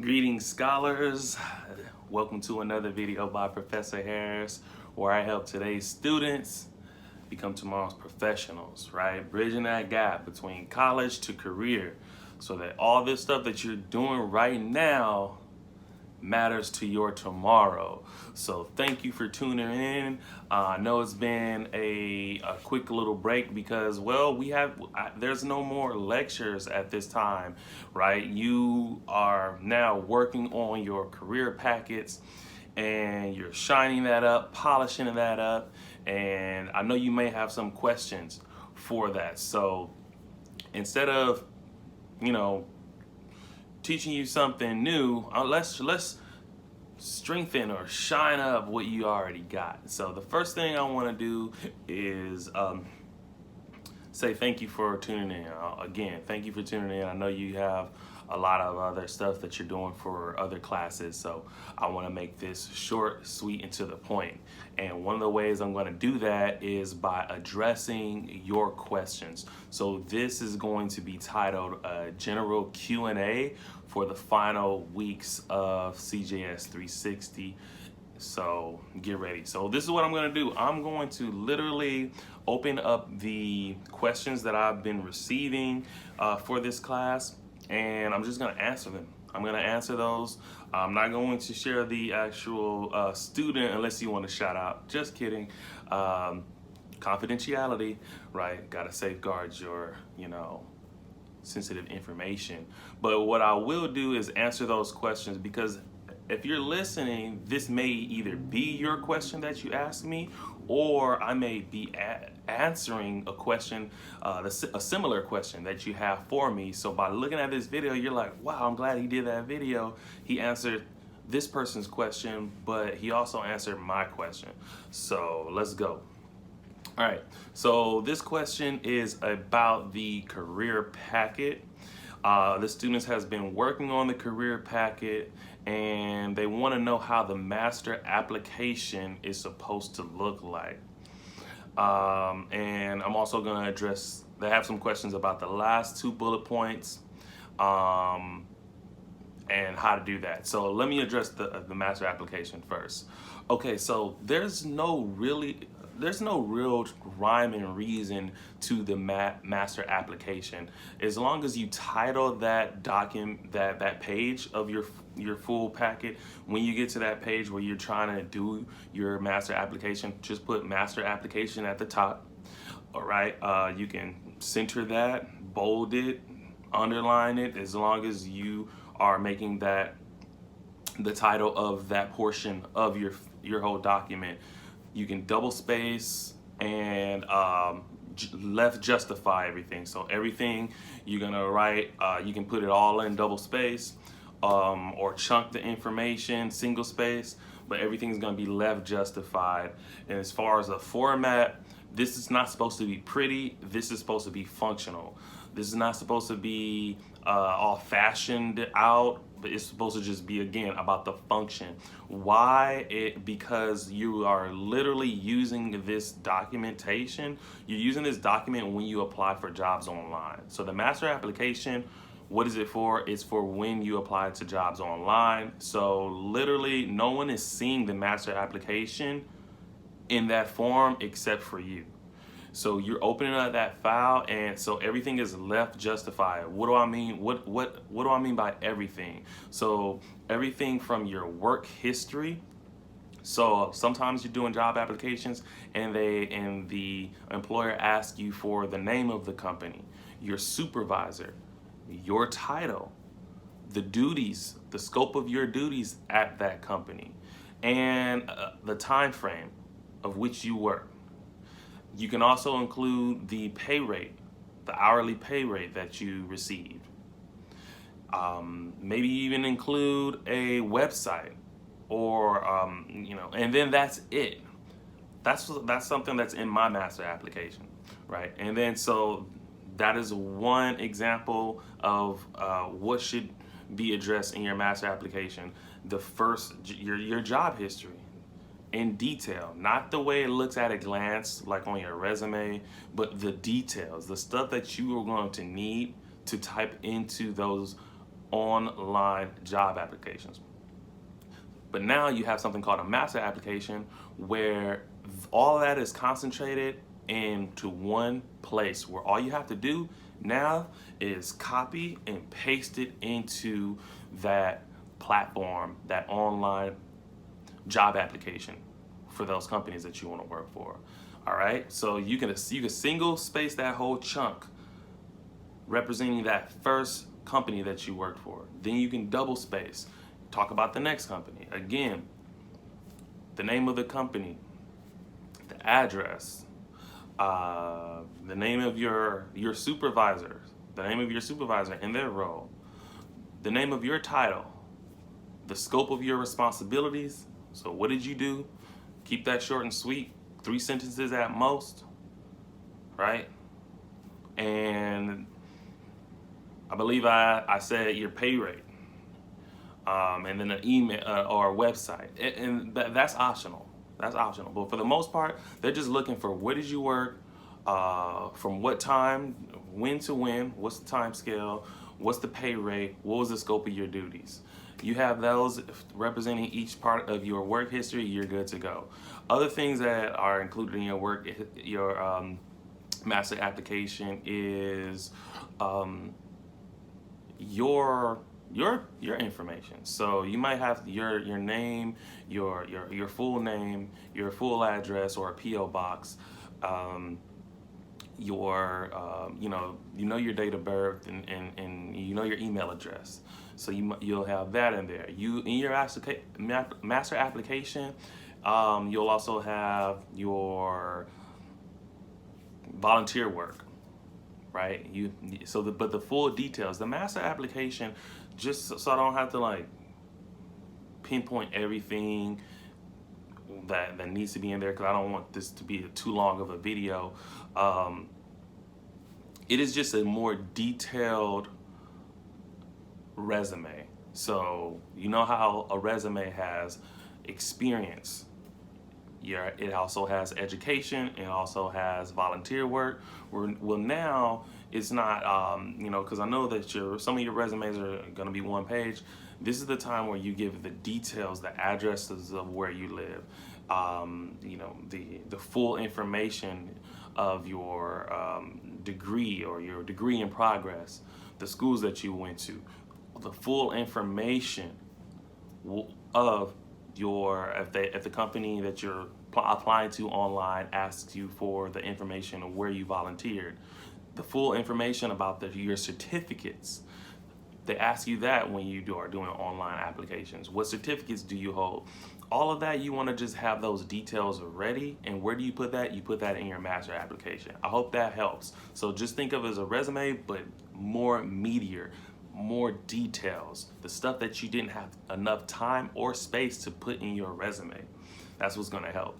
Greetings, scholars. Welcome to another video by Professor Harris, where I help today's students become tomorrow's professionals, right? Bridging that gap between college to career so that all this stuff that you're doing right now matters to your tomorrow. So thank you for tuning in. I know it's been a quick little break because, well, there's no more lectures at this time, right? You are now working on your career packets and you're shining that up, polishing that up, and I know you may have some questions for that. So instead of, you know, teaching you something new, let's strengthen or shine up what you already got. So the first thing I want to do is say thank you for tuning in. Again, thank you for tuning in. I know you have a lot of other stuff that you're doing for other classes, so I want to make this short, sweet, and to the point. And one of the ways I'm going to do that is by addressing your questions. So this is going to be titled General Q&A for the final weeks of CJS 360. So get ready. So this is what I'm going to do. I'm going to literally open up the questions that I've been receiving for this class, and I'm just going to answer them. I'm going to answer those. I'm not going to share the actual student unless you want to shout out. Just kidding. Confidentiality, right? Got to safeguard your, sensitive information. But what I will do is answer those questions, because if you're listening, this may either be your question that you asked me, or I may be answering a question, a similar question that you have for me. So by looking at this video, you're like, wow, I'm glad he did that video. He answered this person's question, but he also answered my question. So let's go. All right, so this question is about the career packet. The students has been working on the career packet, and they want to know how the master application is supposed to look like. And I'm also going to address, they have some questions about the last two bullet points and how to do that. So let me address the master application first. Okay, so there's no real rhyme and reason to the master application. As long as you title that document, that page of your full packet, when you get to that page where you're trying to do your master application, just put master application at the top. All right, you can center that, bold it, underline it, as long as you are making that the title of that portion of your whole document. You can double space and left justify everything. So everything you're gonna write, you can put it all in double space or chunk the information single space, but everything's gonna be left justified. And as far as a format, this is not supposed to be pretty. This is supposed to be functional. This is not supposed to be all fashioned out, but it's supposed to just be, again, about the function. Why? Because you are literally using this documentation. You're using this document when you apply for jobs online. So the master application, what is it for? It's for when you apply to jobs online. So literally no one is seeing the master application in that form except for you. So you're opening up that file, and so everything is left justified. What do I mean? What do I mean by everything? So everything from your work history. So sometimes you're doing job applications, and the employer asks you for the name of the company, your supervisor, your title, the duties, the scope of your duties at that company, and the time frame of which you work. You can also include the pay rate, the hourly pay rate that you received. Maybe even include a website, or and then that's it. That's something that's in my master application, right? And then so that is one example of what should be addressed in your master application. The first, your job history in detail, not the way it looks at a glance like on your resume, but the details, the stuff that you are going to need to type into those online job applications. But now you have something called a master application where all that is concentrated into one place, where all you have to do now is copy and paste it into that platform, that online job application for those companies that you want to work for. All right, so you can single space that whole chunk representing that first company that you worked for. Then you can double space, talk about the next company. Again, the name of the company, the address, the name of your supervisor, the name of your supervisor and their role, the name of your title, the scope of your responsibilities. So what did you do? Keep that short and sweet, 3 sentences at most, right? And I believe I said your pay rate, and then an email or a website, and that's optional. That's optional. But for the most part, they're just looking for where did you work, from what time, when to when, what's the time scale, what's the pay rate, what was the scope of your duties. You have those representing each part of your work history, you're good to go. Other things that are included in your master application is your information. So you might have your name, your full name, your full address or a PO box, you know your date of birth, and you know your email address. So you'll have that in there. In your master application, you'll also have your volunteer work, right? But the full details, the master application, just so I don't have to like pinpoint everything that needs to be in there, because I don't want this to be too long of a video. It is just a more detailed resume. So you know how a resume has experience, it also has education, it also has volunteer work. Well, now it's not, because I know that some of your resumes are going to be one page. This is the time where you give the details, the addresses of where you live, the full information of your degree or your degree in progress, the schools that you went to, the full information of if the company that you're applying to online asks you for the information of where you volunteered, the full information about your certificates. They ask you that when you are doing online applications. What certificates do you hold? All of that, you want to just have those details ready. And where do you put that? You put that in your master application. I hope that helps. So just think of it as a resume, but more meatier, more details, the stuff that you didn't have enough time or space to put in your resume. That's what's going to help.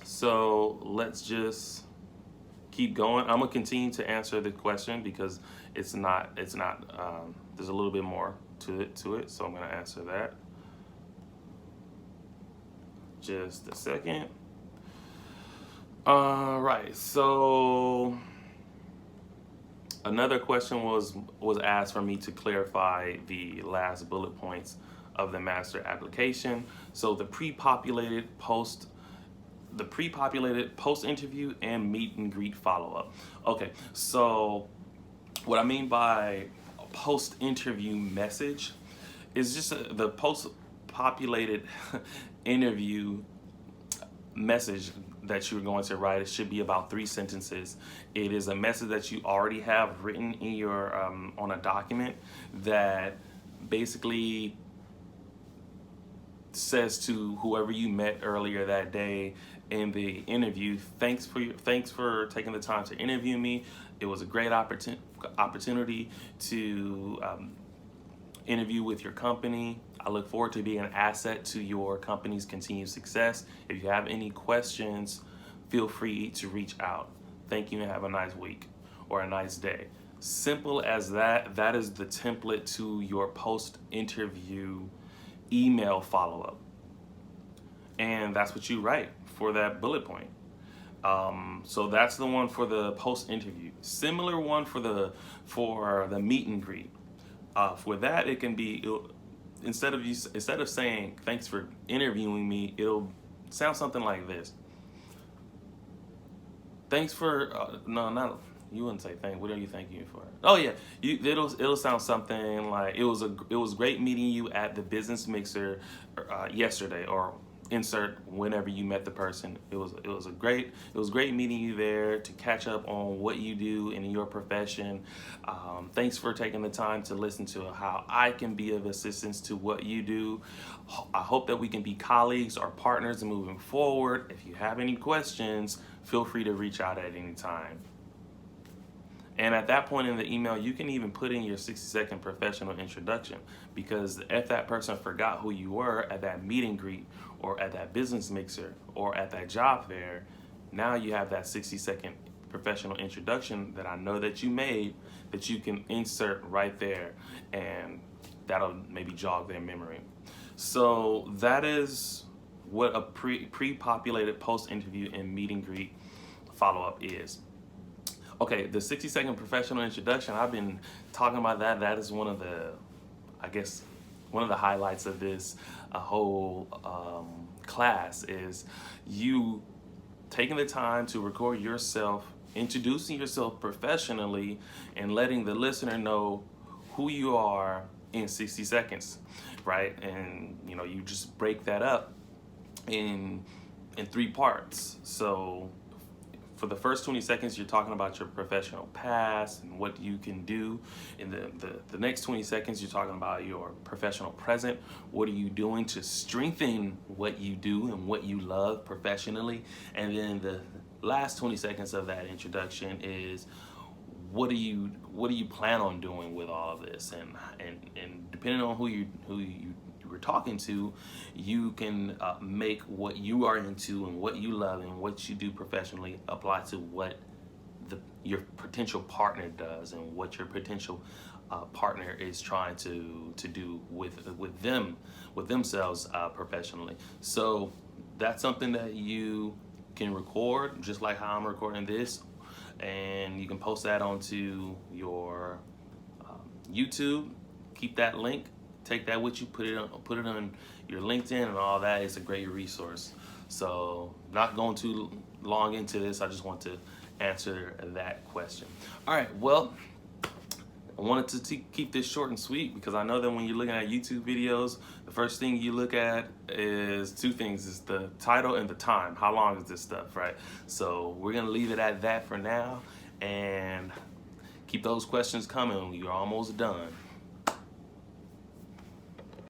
So let's just keep going. I'm gonna continue to answer the question because it's not there's a little bit more to it, so I'm gonna answer that. Just a second. All right, so another question was asked for me to clarify the last bullet points of the master application. So the pre-populated post-interview and meet and greet follow-up. Okay, so what I mean by post-interview message is just the post-populated interview message that you're going to write. It should be about 3 sentences. It is a message that you already have written in your on a document that basically says to whoever you met earlier that day in the interview, thanks for taking the time to interview me. It was a great opportunity to interview with your company. I look forward to being an asset to your company's continued success. If you have any questions, feel free to reach out. Thank you and have a nice week or a nice day. Simple as that. That is the template to your post-interview email follow-up. And that's what you write for that bullet point. So that's the one for the post interview. Similar one for the meet and greet. For that, it can be instead of saying thanks for interviewing me, it'll sound something like this. Thanks for no, not you wouldn't say thank. What are you thanking you for? Oh yeah, it'll sound something like it was great meeting you at the business mixer yesterday, or insert whenever you met the person. It was great meeting you there to catch up on what you do in your profession. Thanks for taking the time to listen to how I can be of assistance to what you do. I hope that we can be colleagues or partners moving forward. If you have any questions, feel free to reach out at any time. And at that point in the email, you can even put in your 60-second professional introduction, because if that person forgot who you were at that meet and greet or at that business mixer or at that job fair, now you have that 60-second professional introduction that I know that you made that you can insert right there, and that'll maybe jog their memory. So that is what a pre-populated post-interview and meet and greet follow-up is. Okay, the 60-second professional introduction, I've been talking about that. That is one of the, I guess, one of the highlights of this whole class is you taking the time to record yourself, introducing yourself professionally, and letting the listener know who you are in 60 seconds, right? And you just break that up in 3 parts. So for the first 20 seconds, you're talking about your professional past and what you can do. In the next 20 seconds, you're talking about your professional present. What are you doing to strengthen what you do and what you love professionally? And then the last 20 seconds of that introduction is what do you plan on doing with all of this? And depending on who you were talking to, you can make what you are into and what you love and what you do professionally apply to what your potential partner does and what your potential partner is trying to do with themselves professionally. So that's something that you can record, just like how I'm recording this, and you can post that onto your YouTube. Keep that link. Take that with you, put it on your LinkedIn and all that. It's a great resource. So not going too long into this, I just want to answer that question. All right, well, I wanted to keep this short and sweet because I know that when you're looking at YouTube videos, the first thing you look at is 2 things. It's the title and the time. How long is this stuff, right? So we're gonna leave it at that for now and keep those questions coming. You're almost done.